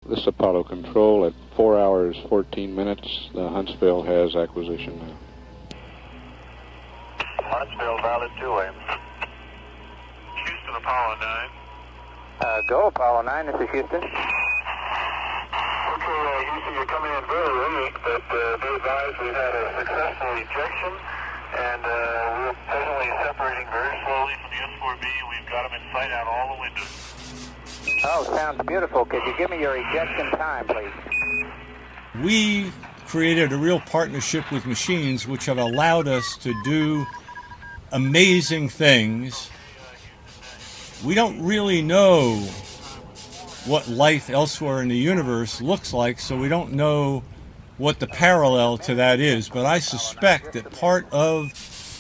This Apollo Control at 4 hours 14 minutes. The Huntsville has acquisition now. Huntsville valid 2-way. Houston, Apollo 9. Go Apollo 9, this is Houston. Okay, Houston, you're coming in very late, but be advised we've had a successful ejection, and we're presently separating very slowly from the S4B. We've got them in sight out all the windows. Oh, sounds beautiful. Could you give me your ejection time, please? We created a real partnership with machines which have allowed us to do amazing things. We don't really know what life elsewhere in the universe looks like, so we don't know what the parallel to that is, but I suspect that part of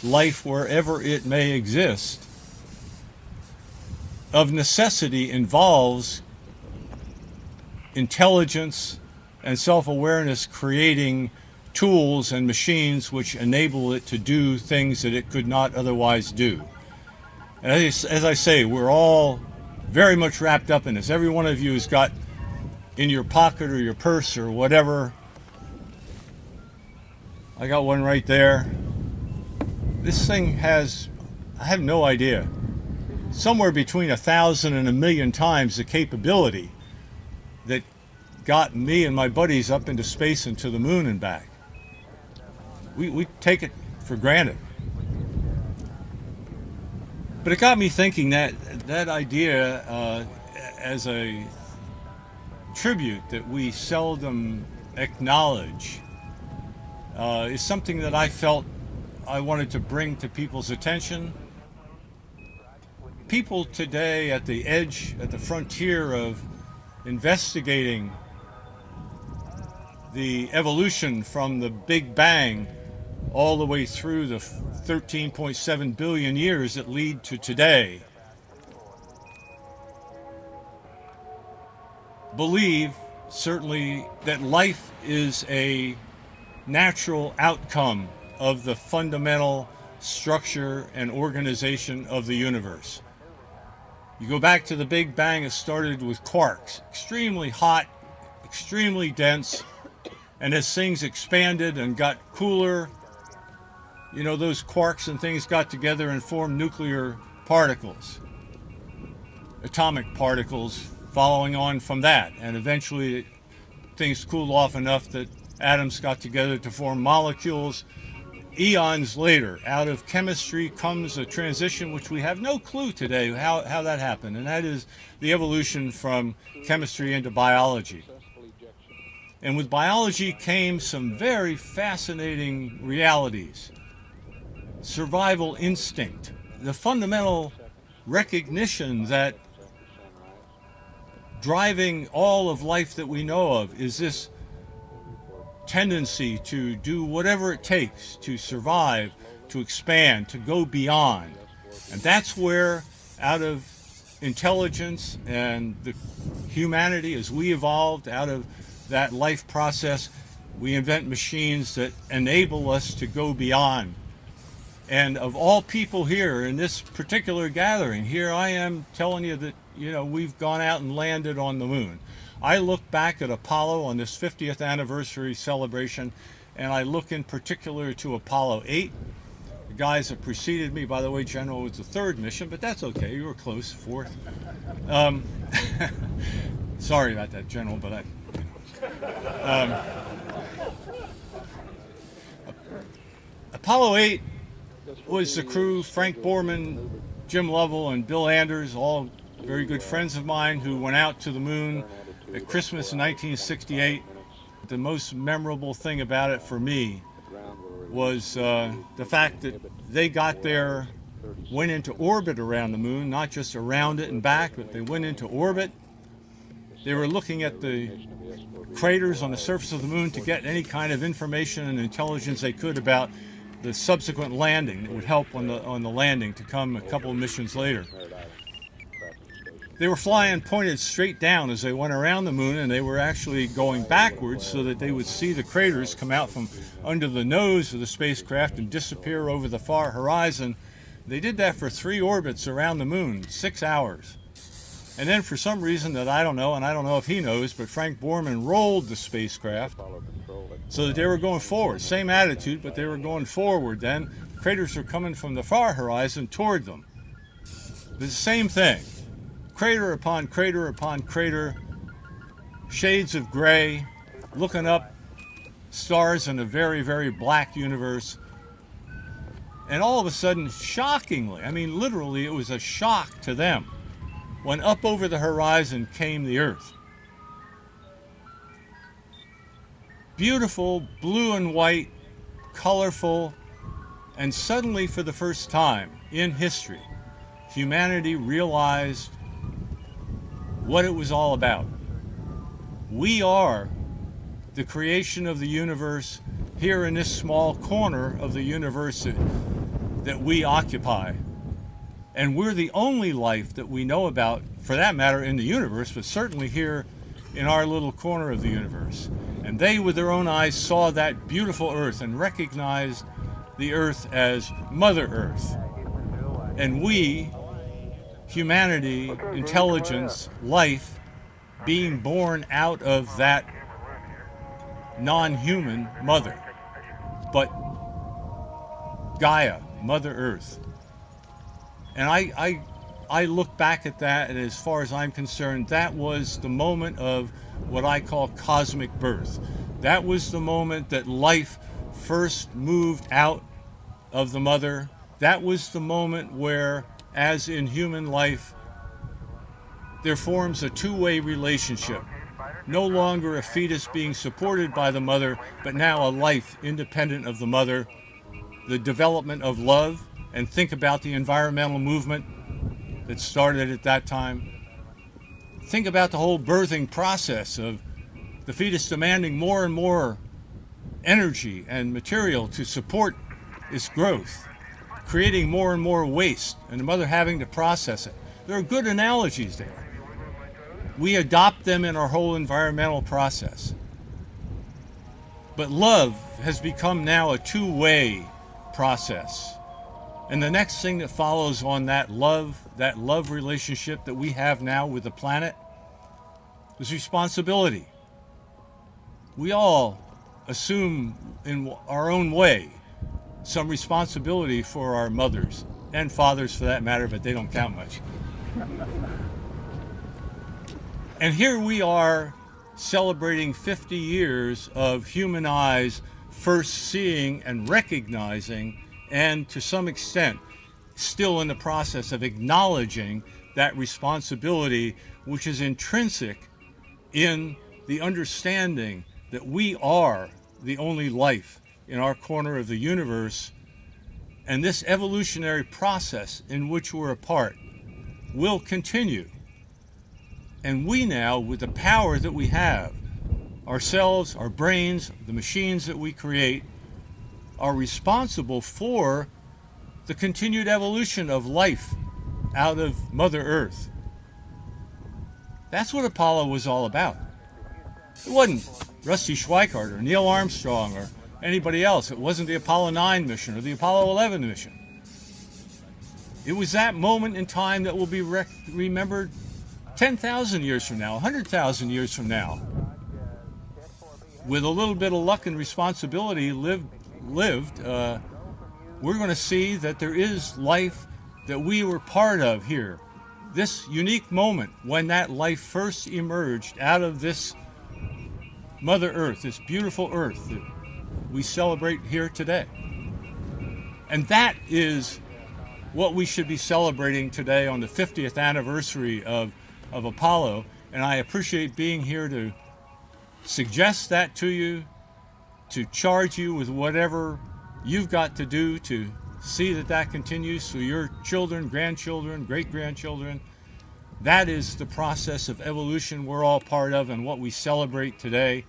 life, wherever it may exist, of necessity involves intelligence and self-awareness creating tools and machines which enable it to do things that it could not otherwise do. And as I say, we're all very much wrapped up in this. Every one of you has got in your pocket or your purse or whatever. I got one right there. This thing has, I have no idea, somewhere between 1,000 and 1,000,000 times the capability that got me and my buddies up into space and to the moon and back. We take it for granted. But it got me thinking that idea as a tribute that we seldom acknowledge is something that I felt I wanted to bring to people's attention. People today at the edge, at the frontier of investigating the evolution from the Big Bang all the way through the 13.7 billion years that lead to today, believe certainly that life is a natural outcome of the fundamental structure and organization of the universe. You go back to the Big Bang, it started with quarks, extremely hot, extremely dense, and as things expanded and got cooler, you know, those quarks and things got together and formed nuclear particles, atomic particles following on from that, and eventually things cooled off enough that atoms got together to form molecules. Eons later, out of chemistry comes a transition which we have no clue today how that happened, and that is the evolution from chemistry into biology. And with biology came some very fascinating realities. Survival instinct, the fundamental recognition that driving all of life that we know of is this tendency to do whatever it takes to survive, to expand, to go beyond. And that's where, out of intelligence and the humanity as we evolved out of that life process, we invent machines that enable us to go beyond. And of all people here in this particular gathering, here I am telling you that, you know, we've gone out and landed on the moon. I look back at Apollo on this 50th anniversary celebration, and I look in particular to Apollo 8. The guys that preceded me, by the way, General, was the third mission, but that's okay, you were close, fourth. Sorry about that, General, but Apollo 8 was the crew, Frank Borman, Jim Lovell, and Bill Anders, all very good friends of mine who went out to the moon at Christmas in 1968. The most memorable thing about it for me was the fact that they got there, went into orbit around the moon, not just around it and back, but they went into orbit. They were looking at the craters on the surface of the moon to get any kind of information and intelligence they could about the subsequent landing that would help on the landing to come a couple of missions later. They were flying pointed straight down as they went around the moon, and they were actually going backwards so that they would see the craters come out from under the nose of the spacecraft and disappear over the far horizon. They did that for 3 orbits around the moon, 6 hours. And then for some reason that I don't know, and I don't know if he knows, but Frank Borman rolled the spacecraft so that they were going forward. Same attitude, but they were going forward then. Craters were coming from the far horizon toward them. The same thing. Crater upon crater upon crater, shades of gray, looking up, stars in a very, very black universe. And all of a sudden, shockingly, I mean literally it was a shock to them, when up over the horizon came the Earth. Beautiful, blue and white, colorful, and suddenly for the first time in history, humanity realized what it was all about. We are the creation of the universe here in this small corner of the universe that we occupy. And we're the only life that we know about, for that matter, in the universe, but certainly here in our little corner of the universe. And they, with their own eyes, saw that beautiful Earth and recognized the Earth as Mother Earth. And we, humanity, intelligence, life, being born out of that non-human mother, but Gaia, Mother Earth. And I look back at that, and as far as I'm concerned, that was the moment of what I call cosmic birth. That was the moment that life first moved out of the mother. That was the moment where, as in human life, there forms a two-way relationship. No longer a fetus being supported by the mother, but now a life independent of the mother. The development of love, and think about the environmental movement that started at that time. Think about the whole birthing process of the fetus demanding more and more energy and material to support its growth, creating more and more waste, and the mother having to process it. There are good analogies there. We adopt them in our whole environmental process. But love has become now a two-way process. And the next thing that follows on that love relationship that we have now with the planet is responsibility. We all assume in our own way some responsibility for our mothers and fathers for that matter, but they don't count much. And here we are celebrating 50 years of human eyes first seeing and recognizing, and to some extent still in the process of acknowledging that responsibility, which is intrinsic in the understanding that we are the only life in our corner of the universe, and this evolutionary process in which we're a part will continue. And we now, with the power that we have, ourselves, our brains, the machines that we create, are responsible for the continued evolution of life out of Mother Earth. That's what Apollo was all about. It wasn't Rusty Schweickart or Neil Armstrong or anybody else. It wasn't the Apollo 9 mission or the Apollo 11 mission. It was that moment in time that will be remembered 10,000 years from now, 100,000 years from now. With a little bit of luck and responsibility lived, we're going to see that there is life that we were part of here. This unique moment when that life first emerged out of this Mother Earth, this beautiful Earth that we celebrate here today. And that is what we should be celebrating today on the 50th anniversary of Apollo. And I appreciate being here to suggest that to you, to charge you with whatever you've got to do to see that that continues so your children, grandchildren, great-grandchildren. That is the process of evolution we're all part of and what we celebrate today.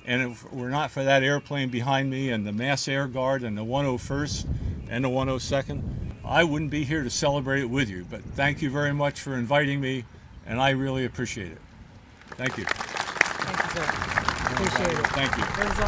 And if it were not for that airplane behind me and the Mass Air Guard and the 101st and the 102nd, I wouldn't be here to celebrate it with you. But thank you very much for inviting me, and I really appreciate it. Thank you. Thank you, sir. Appreciate it. Thank you. It was